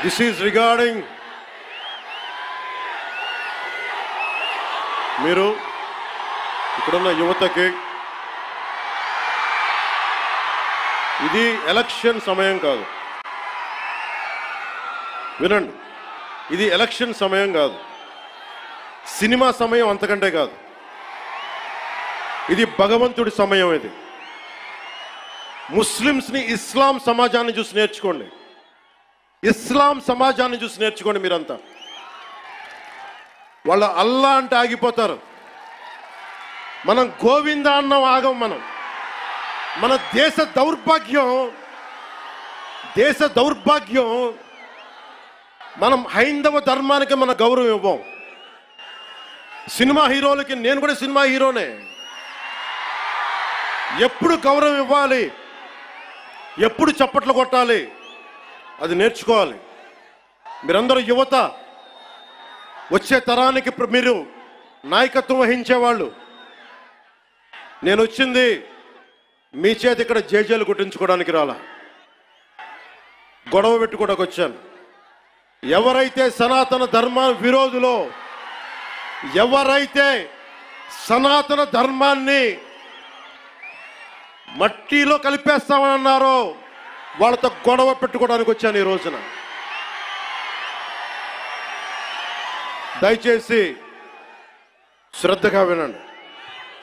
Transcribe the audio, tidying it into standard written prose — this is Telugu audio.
దిస్ ఈజ్ రిగార్డింగ్ మీరు ఇక్కడున్న యువతకి ఇది ఎలక్షన్ సమయం కాదు. వినండి, ఇది ఎలక్షన్ సమయం కాదు, సినిమా సమయం అంతకంటే కాదు. ఇది భగవంతుడి సమయం. ఇది ముస్లిమ్స్ని ఇస్లాం సమాజాన్ని చూసి నేర్చుకోండి. ఇస్లాం సమాజాన్ని చూసి నేర్చుకోండి. మీరంతా వాళ్ళ అల్లా అంటే ఆగిపోతారు. మనం గోవింద అన్నం ఆగం. మన దేశ దౌర్భాగ్యం మనం హైందవ ధర్మానికి మన గౌరవం ఇవ్వం. సినిమా హీరోలకి, నేను కూడా సినిమా హీరోనే, ఎప్పుడు గౌరవం ఇవ్వాలి, ఎప్పుడు చప్పట్లు కొట్టాలి, అది నేర్చుకోవాలి. మీరందరూ యువత, వచ్చే తరానికి మీరు నాయకత్వం వహించేవాళ్ళు. నేను వచ్చింది మీ చేతి ఇక్కడ జేజేలు కొట్టించుకోవడానికి రాలా, గొడవ పెట్టుకోవడానికి వచ్చాను. ఎవరైతే సనాతన ధర్మ విరోధులో, ఎవరైతే సనాతన ధర్మాన్ని మట్టిలో కలిపేస్తామని అన్నారో వాళ్ళతో గొడవ పెట్టుకోవడానికి వచ్చాను ఈ రోజున. దయచేసి శ్రద్ధగా వినండి.